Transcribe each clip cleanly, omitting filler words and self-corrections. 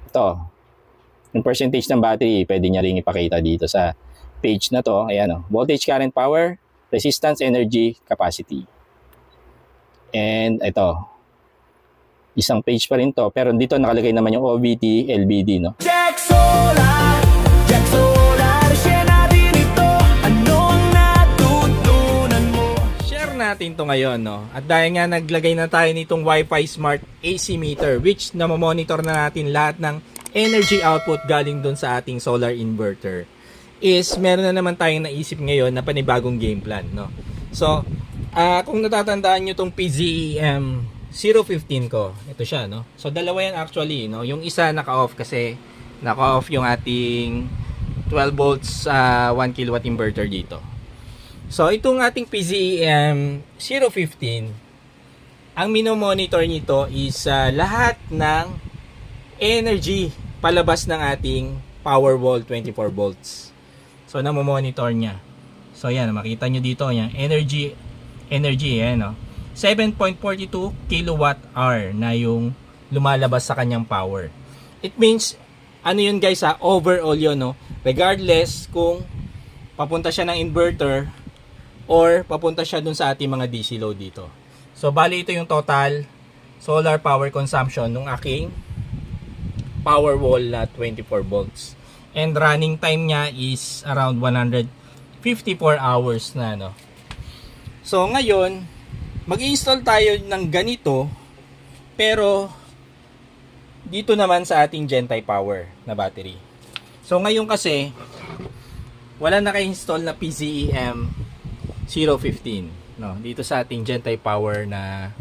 Ito, yung percentage ng battery, pwede niya ring ipakita dito sa page na to. Ayan o, voltage, current, power, resistance, energy, capacity. And ito, isang page pa rin to, pero dito nakalagay naman yung OBD, LBD, no? Jack Solar, share natin ito. Anong natutunan mo? Share natin to ngayon, no? At dahil nga naglagay na tayo nitong Wi-Fi Smart AC meter, which namomonitor na natin lahat ng energy output galing dun sa ating solar inverter, is meron na naman tayong naisip ngayon na panibagong game plan, no? So, kung natatandaan nyo tong PZEM 015 ko, ito siya, no? So, dalawa yan actually, no? Yung isa naka-off kasi naka-off yung ating 12 volts 1 kilowatt inverter dito. So, itong ating PZEM 015, ang minomonitor nito is lahat ng energy palabas ng ating Powerwall 24 volts. So, namomonitor niya. So, yan, makita nyo dito, yan, energy, yan, no? 7.42 kilowatt hour na yung lumalabas sa kanyang power. It means, ano yun guys overall yun, no? Regardless kung papunta siya ng inverter or papunta siya dun sa ating mga DC load dito. So, bali ito yung total solar power consumption ng aking Powerwall na 24 volts. And running time niya is around 154 hours na, no? So, ngayon, mag-install tayo ng ganito, pero dito naman sa ating Gentai Power na battery. So, ngayon kasi, wala naka-install na PZEM 015, no? Dito sa ating Gentai Power na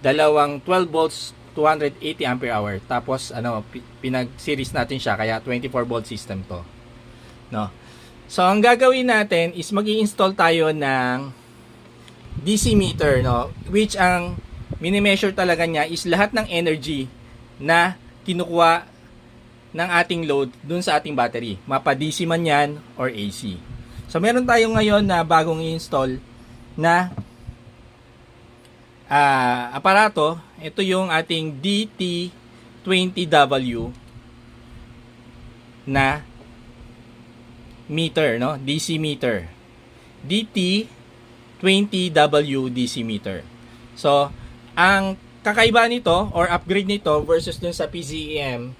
dalawang 12 volts 280 ampere hour, tapos pinag-series natin siya kaya 24 volt system to, no? So ang gagawin natin is mag-i-install tayo ng DC meter, no, which ang mini-measure talaga niya is lahat ng energy na kinukuha ng ating load dun sa ating battery, mapa DC man yan or AC. So meron tayo ngayon na bagong i-install na aparato. Ito yung ating DT20W na meter, no? DC meter. DT20W DC meter. So, ang kakaiba nito or upgrade nito versus dun sa PZEM,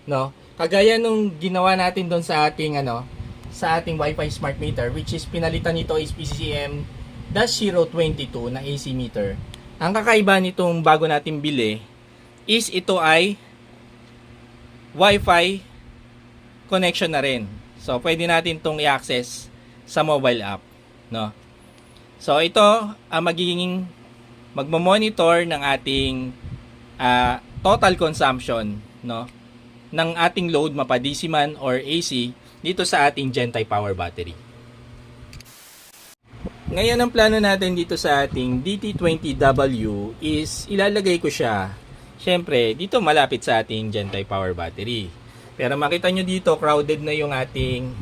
no? Kagaya nung ginawa natin dun sa ating sa ating Wi-Fi smart meter, which is pinalitan nito is PZEM-022 na AC meter. Ang kakaiba nitong bago natin bili is ito ay Wi-Fi connection na rin. So, pwede natin itong i-access sa mobile app, no? So, ito ang magiging magmo-monitor ng ating total consumption, no, ng ating load, mapa DC man or AC, dito sa ating Gentai Power battery. Ngayon ang plano natin dito sa ating DT20W is ilalagay ko siya, syempre, dito malapit sa ating Gentai Power battery. Pero makita nyo dito, crowded na yung ating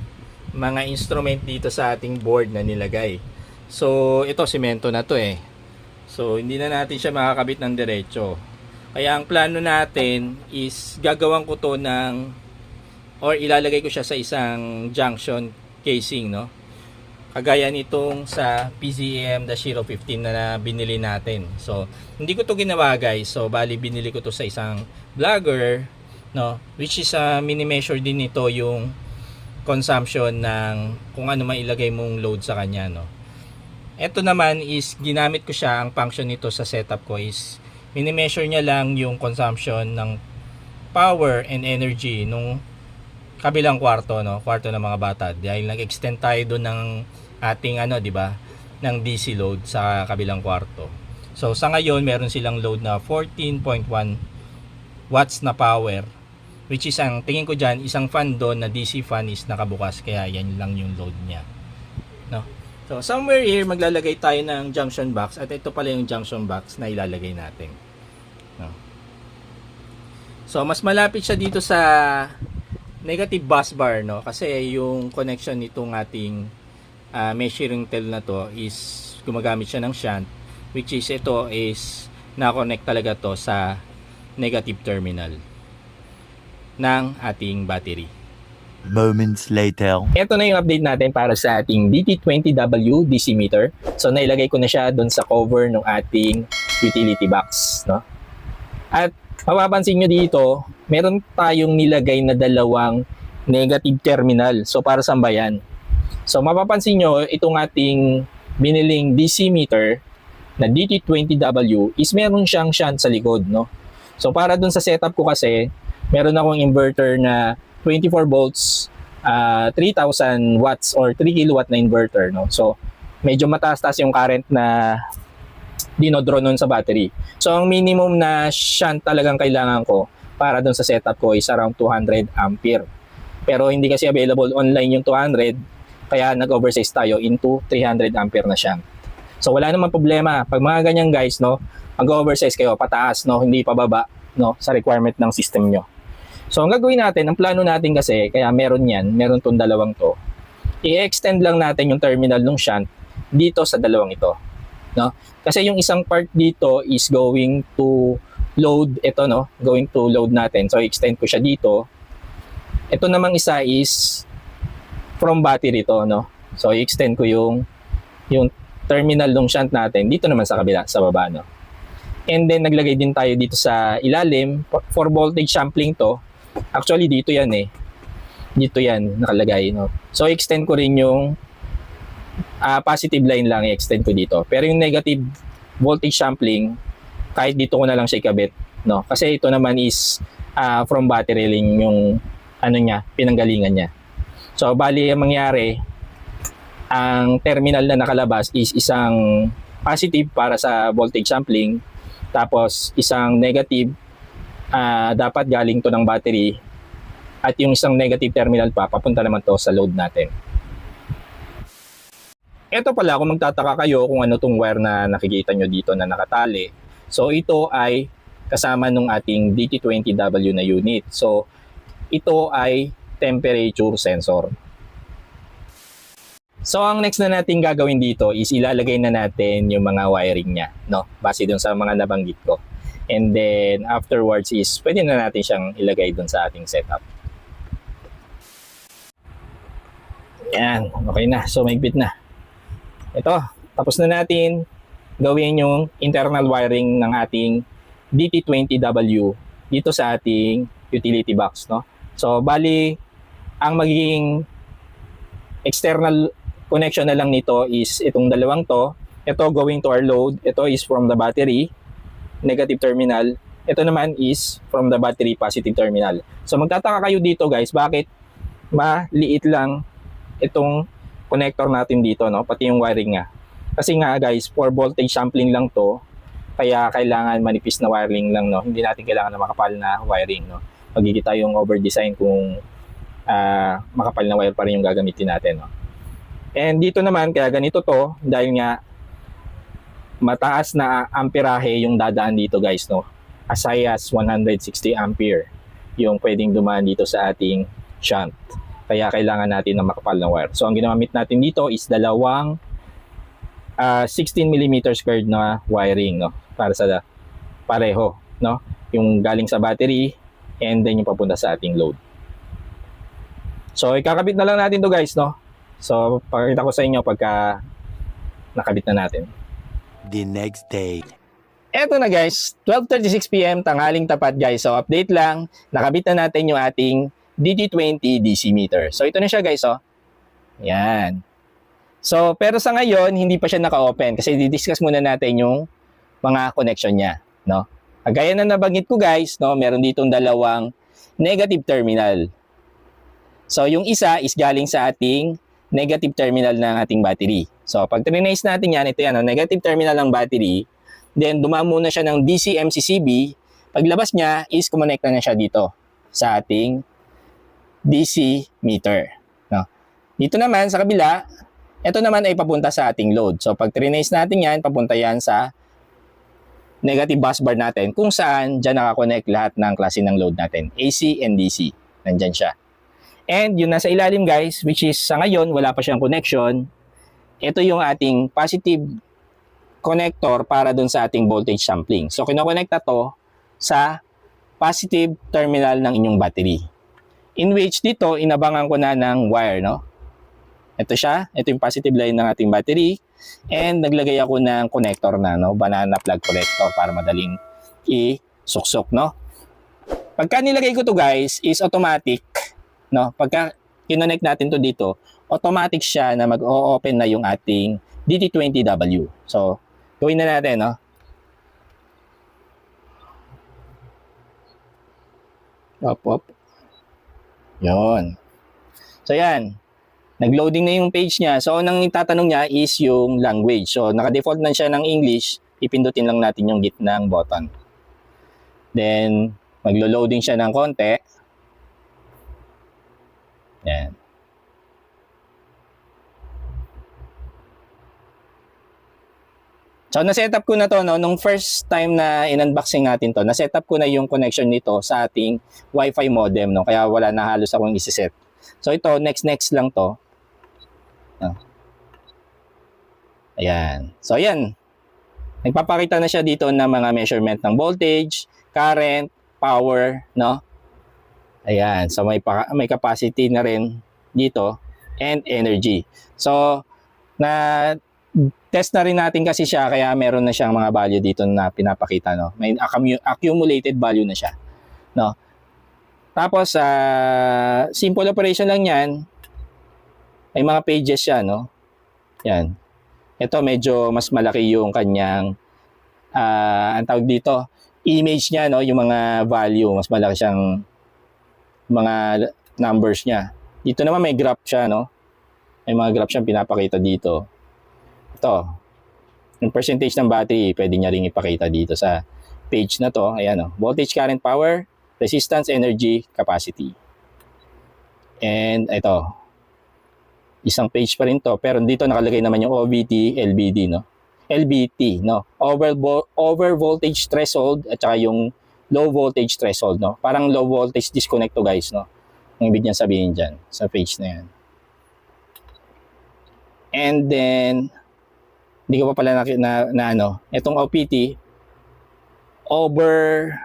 mga instrument dito sa ating board na nilagay. So, ito, simento na to eh. So, hindi na natin siya makakabit ng diretso. Kaya ang plano natin is gagawan ko to or ilalagay ko siya sa isang junction casing, no? Kagaya nitong sa PZEM-015 na binili natin. So, hindi ko to ginawa guys. So, bali binili ko to sa isang vlogger, no? Which is mini-measure din nito yung consumption ng kung ano mailagay mong load sa kanya, no? Ito naman is ginamit ko siya, ang function nito sa setup ko is mini-measure niya lang yung consumption ng power and energy nung kabilang kwarto, no? Kwarto ng mga bata. Dahil nag-extend tayo doon ng ating di ba, ng DC load sa kabilang kwarto. So sa ngayon meron silang load na 14.1 watts na power, which is ang tingin ko diyan isang fan doon na DC fan is nakabukas, kaya yan lang yung load niya, no? So somewhere here maglalagay tayo ng junction box, at ito pala yung junction box na ilalagay natin, no? So mas malapit siya dito sa negative bus bar, no, kasi yung connection nitong ating measuring tel na to is gumagamit siya ng shunt, which is ito is na-connect talaga to sa negative terminal. ng ating battery. Moments later. Ito na yung update natin para sa ating DT20W DC meter. So nailagay ko na siya doon sa cover ng ating utility box, no? At mapapansin nyo dito, meron tayong nilagay na dalawang negative terminal. So para saan ba yan? So mapapansin nyo, itong ating biniling DC meter na DT20W is meron siyang shunt sa likod, no? So para doon sa setup ko kasi, meron akong inverter na 24 volts, 3,000 watts or 3 kilowatt na inverter, no? So, medyo mataas-taas yung current na dinodraw nun sa battery. So, ang minimum na shunt talagang kailangan ko para dun sa setup ko is around 200 ampere. Pero hindi kasi available online yung 200, kaya nag-oversize tayo into 300 ampere na shunt. So, wala namang problema. Pag mga ganyan guys, no, mag-oversize kayo pataas, no, hindi pababa, no, sa requirement ng system nyo. So, ang gagawin natin, ang plano natin kasi, kaya meron tong dalawang to, i-extend lang natin yung terminal ng shunt dito sa dalawang ito. No? Kasi yung isang part dito is going to load, ito no, going to load natin. So, i-extend ko siya dito. Ito namang isa is from battery to, no? So, i-extend ko yung terminal ng shunt natin dito naman sa kabila, sa baba, no? And then, naglagay din tayo dito sa ilalim for voltage sampling to. Actually, dito yan eh. Dito yan nakalagay, no? So, extend ko rin yung positive line lang, i-extend ko dito. Pero yung negative voltage sampling, kahit dito ko na lang siya ikabit, no? Kasi ito naman is from battery ring yung ano niya, pinanggalingan niya. So, bali ang mangyari, ang terminal na nakalabas is isang positive para sa voltage sampling, tapos isang negative dapat galing to ng battery, at yung isang negative terminal pa papunta naman to sa load natin. Ito pala, kung magtataka kayo kung ano tong wire na nakikita nyo dito na nakatali, so ito ay kasama nung ating DT20W na unit. So ito ay temperature sensor. So ang next na natin gagawin dito is ilalagay na natin yung mga wiring niya, no? Base dun sa mga nabanggit ko. And then afterwards is pwede na natin siyang ilagay dun sa ating setup. Yan, okay na. So maigpit na. Ito, tapos na natin gawin yung internal wiring ng ating DT20W dito sa ating utility box, no? So bali ang magiging external connection na lang nito is itong dalawang to. Ito going to our load. Ito is from the battery, negative terminal. Ito naman is from the battery, positive terminal. So magtataka kayo dito guys, bakit maliit lang itong connector natin dito, no? Pati yung wiring nga. Kasi nga guys, for voltage sampling lang to, kaya kailangan manipis na wiring lang, no? Hindi natin kailangan na makapal na wiring, no? Magiging tayong over-design kung makapal na wire pa rin yung gagamitin natin, no? And dito naman, kaya ganito to, dahil nga mataas na amperahe yung dadaan dito guys, no? As high as 160 ampere yung pwedeng dumaan dito sa ating shunt. Kaya kailangan natin ng makapal na wire. So ang ginamit natin dito is dalawang 16mm squared na wiring, no? Para sa pareho, no? Yung galing sa battery and then yung papunta sa ating load. So ikakabit na lang natin to guys, no? So pakita ko sa inyo pagka nakabit na natin. The next day. Eto na guys, 12:36 PM, tanghaling tapat guys. So update lang, nakabit na natin yung ating DT20 DC meter. So ito na siya guys, oh. Yan. So pero sa ngayon, hindi pa siya naka-open kasi di-discuss muna natin yung mga connection niya, no? Gaya na nabanggit ko guys, no, meron ditong dalawang negative terminal. So yung isa is galing sa ating negative terminal ng ating battery. So pag trinace natin yan, ito yan, no, negative terminal ng battery. Then dumaan muna siya ng DC MCCB. Paglabas niya is kumonekta na siya dito sa ating DC meter, no? Dito naman sa kabila, ito naman ay papunta sa ating load. So pag trinace natin yan, papunta yan sa negative bus bar natin, kung saan dyan nakakonect lahat ng klase ng load natin, AC and DC. Nandyan siya. And yung nasa ilalim guys, which is sa ngayon wala pa siyang connection, ito yung ating positive connector para dun sa ating voltage sampling. So kinokonekta to sa positive terminal ng inyong battery. In which dito, inabangan ko na ng wire, no? Ito siya, ito yung positive line ng ating battery. And naglagay ako ng connector na, no? Banana plug connector para madaling isuksok, no? Pagka nilagay ko to guys, is automatic, no? Pagka kinonect natin to dito, automatic siya na mag-o-open na yung ating DT20W. So, gawin na natin, no? Op. Yun. So, yan. Nag-loading na yung page niya. So, nang itatanong niya is yung language. So, naka-default na siya ng English. Ipindutin lang natin yung gitnang button. Then, maglo-loading siya ng konti. Yan. So, na-setup ko na to, no? Nung first time na in-unboxing natin to, na-setup ko na yung connection nito sa ating Wi-Fi modem, no? Kaya wala na halos akong isi-set. So, ito, next lang to. Ayan. So, ayan. Nagpapakita na siya dito ng mga measurement ng voltage, current, power, no? Ayan. So, may capacity na rin dito and energy. So, test na rin natin kasi siya kaya meron na siyang mga value dito na pinapakita, no. May accumulated value na siya, no. Tapos simple operation lang 'yan. May mga pages siya, no. Yan. Ito medyo mas malaki yung kanyang ang tawag dito, image niya, no, yung mga value, mas malaki siyang mga numbers niya. Dito naman may graph siya, no. May mga graph siyang pinapakita dito. Ito, yung percentage ng battery, pwede niya ring ipakita dito sa page na to. Ayan, oh. Voltage, current, power, resistance, energy, capacity. And ito, isang page pa rin to, pero dito nakalagay naman yung OVT, LBD, no? LBT, no? Over voltage threshold at saka yung low voltage threshold, no? Parang low voltage disconnect to guys, no? Ang ibig niya sabihin dyan sa page na yan. And then, hindi ko pa pala na ano, itong OPT, over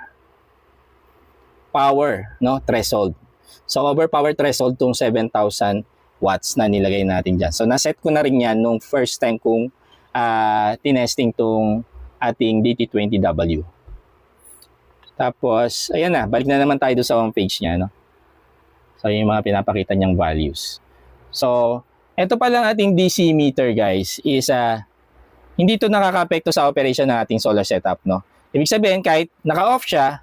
power, no, threshold. So, over power threshold tong 7,000 watts na nilagay natin dyan. So, naset ko na rin yan nung first time kong tinesting tong ating DT20W. Tapos, ayan na, balik na naman tayo doon sa home page niya, no. So, yung mga pinapakita niyang values. So, ito pa lang ating DC meter, guys, is hindi ito nakaka-apekto sa operation ng ating solar setup, no. Ibig sabihin, kahit naka-off siya,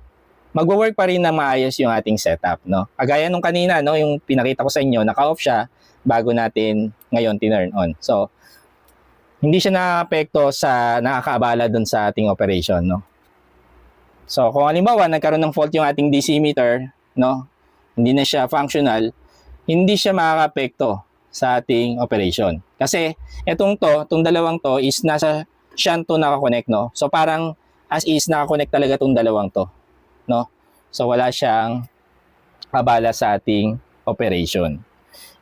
magwo-work pa rin na maayos yung ating setup, no. Kagaya nung kanina, no, yung pinakita ko sa inyo, naka-off siya bago natin ngayon tinurn on. So, hindi siya nakaka-apekto sa nakakaabala dun sa ating operation, no. So, kung halimbawa nagkaroon ng fault yung ating DC meter, no, hindi na siya functional, hindi siya makaka-apekto sa ating operation. Kasi itong dalawang to is nasa shunt to nakakonect, no. So parang as is nakakonect talaga itong dalawang to, no. So wala siyang abala sa ating operation.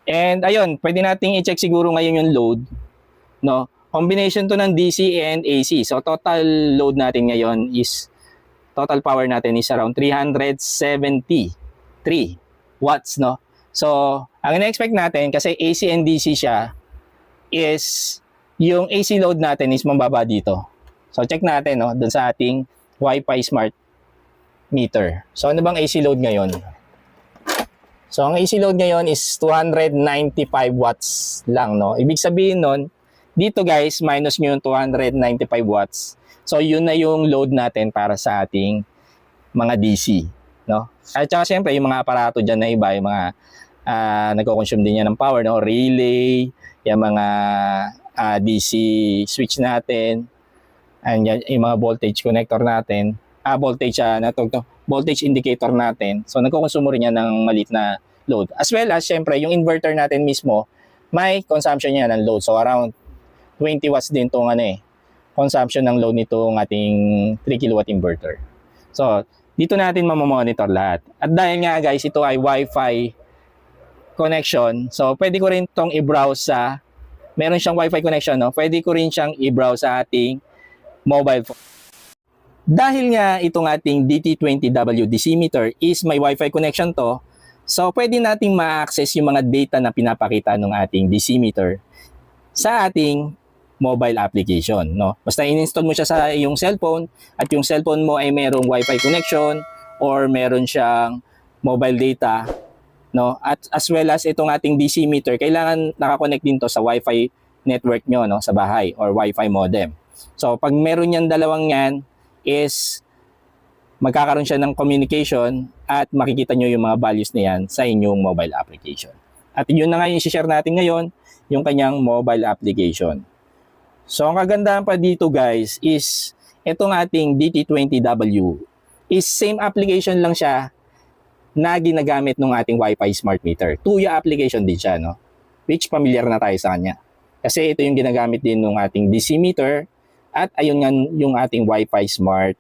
And ayun, pwede nating i-check siguro ngayon yung load, no. Combination to ng DC and AC. So total load natin ngayon is, total power natin is around 373 watts, no. So, ang ina-expect natin, kasi AC and DC siya, is yung AC load natin is mababa dito. So, check natin, no, dun sa ating Wi-Fi smart meter. So, ano bang AC load ngayon? So, ang AC load ngayon is 295 watts lang, no. Ibig sabihin nun, dito guys, minus nyo yung 295 watts. So, yun na yung load natin para sa ating mga DC, no. At saka syempre, yung mga aparato dyan na iba, yung mga nagko-consume din yan ng power, no? Relay, yung mga DC switch natin, and yung mga voltage connector natin, voltage indicator natin. So nagko-consume rin yan ng maliit na load. As well as syempre yung inverter natin mismo, may consumption niya ng load. So around 20 watts din tong consumption ng load nitong ating 3 kilowatt inverter. So dito natin mamamonitor lahat. At dahil nga guys, ito ay Wi-Fi connection. So, pwede ko rin itong i-browse meron siyang Wi-Fi connection, no? Pwede ko rin siyang i-browse sa ating mobile phone. Dahil nga itong ating DT20W DC meter is may Wi-Fi connection to, so pwede nating ma-access yung mga data na pinapakita ng ating DC meter sa ating mobile application, no? Basta in-install mo siya sa iyong cellphone at yung cellphone mo ay merong Wi-Fi connection or meron siyang mobile data, no? At as well as itong ating DC meter, kailangan nakakonect din to sa Wi-Fi network nyo, no, sa bahay or Wi-Fi modem. So pag meron yan dalawang yan is magkakaroon siya ng communication at makikita nyo yung mga values na yan sa inyong mobile application. At yun na nga yung share natin ngayon, yung kanyang mobile application. So ang kagandahan pa dito guys is itong ating DT20W is same application lang siya na ginagamit ng ating Wi-Fi smart meter. Tuya application din siya, no? Which familiar na tayo sa kanya. Kasi ito yung ginagamit din ng ating DC meter at ayun nga yung ating Wi-Fi smart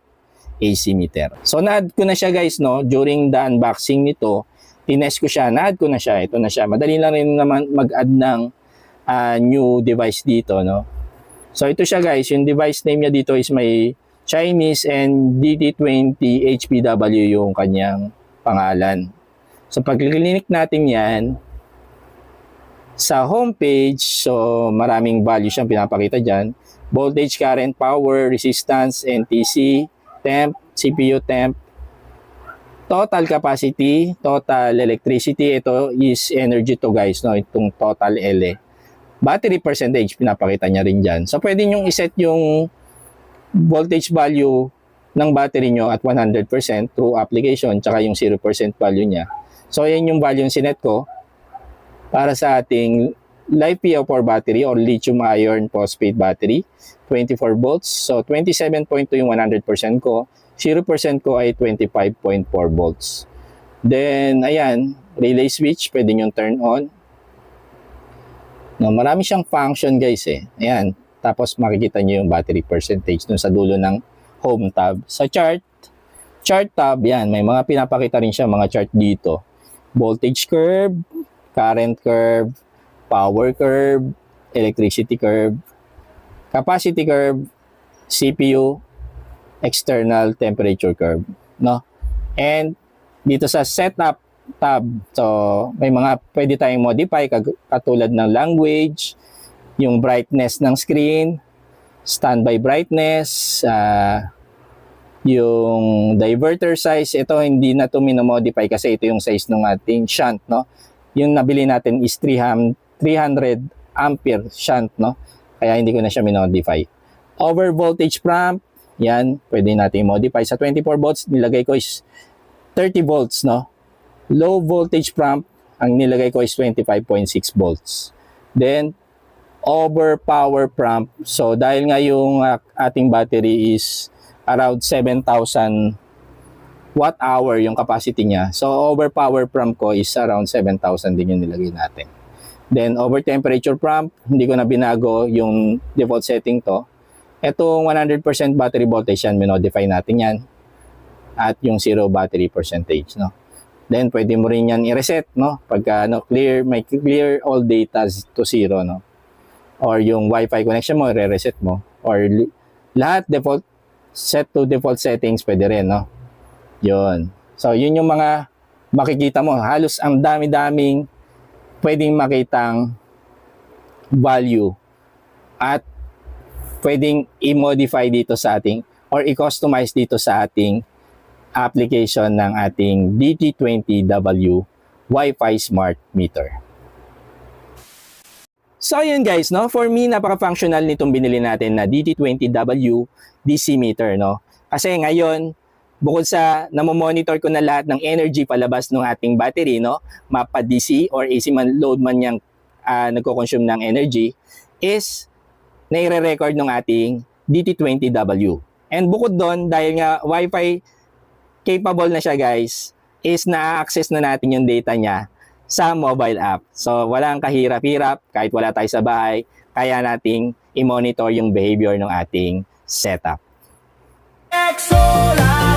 AC meter. So na-add ko na siya guys, no? During the unboxing nito, tinest ko siya, na-add ko na siya. Ito na siya. Madali lang rin naman mag-add ng new device dito, no? So ito siya guys, yung device name niya dito is may Chinese and DT20 HPW yung kanyang pangalan. So pag click natin yan sa homepage, so maraming value siyang pinapakita dyan. Voltage, current, power, resistance, NTC, temp, CPU temp, total capacity, total electricity. Ito is energy to guys, no? Itong total LE. Battery percentage, pinapakita niya rin dyan. So pwede nyo iset yung voltage value ng battery nyo at 100% through application, tsaka yung 0% value niya. So yan yung value yung sinet ko para sa ating LiPo4 battery or lithium iron phosphate battery, 24 volts. So 27.2 yung 100% ko, 0% ko ay 25.4 volts. Then ayan, relay switch, pwede nyo turn on. No, marami siyang function guys eh. Ayan, tapos makikita nyo yung battery percentage dun sa dulo ng home tab. Sa chart tab, yan, may mga pinapakita rin siya mga chart dito. Voltage curve, current curve, power curve, electricity curve, capacity curve, CPU, external temperature curve, no? And dito sa setup tab, so may mga pwede tayong modify katulad ng language, yung brightness ng screen, standby brightness, yung diverter size. Ito hindi na to minomodify kasi ito yung size ng ating shunt, no? Yung nabili natin is 300 ampere shunt, no? Kaya hindi ko na siya minodify. Over voltage prompt, yan, pwede natin modify. Sa 24 volts, nilagay ko is 30 volts, no? Low voltage prompt, ang nilagay ko is 25.6 volts. Then, over power prompt, so dahil nga yung ating battery is around 7,000 watt hour yung capacity niya. So over power prompt ko is around 7,000 din yung nilagay natin. Then over temperature prompt, hindi ko na binago yung default setting to. Etong 100% battery voltage yan, minodify natin yan. At yung 0 battery percentage, no. Then pwede mo rin yan i-reset, no. Pagka may clear all data to 0, no. Or yung Wi-Fi connection mo, i-reset mo. Or lahat default set to default settings, pwede rin, no. Yun. So, yun yung mga makikita mo. Halos ang dami-daming pwedeng makitang value at pwedeng i-modify dito sa ating or i-customize dito sa ating application ng ating DT20W Wi-Fi Smart Meter. So, yun guys, no? For me, napaka-functional nitong binili natin na DT20W DC meter, no? Kasi ngayon, bukod sa namomonitor ko na lahat ng energy palabas ng ating battery, no, mapa DC or AC man load man niyang nagko-consume ng energy, is naire-record ng ating DT20W. And bukod doon, dahil nga Wi-Fi capable na siya guys, is na-access na natin yung data niya sa mobile app. So walang kahirap-hirap, kahit wala tayo sa bahay, kaya nating i-monitor yung behavior ng ating setup. Solar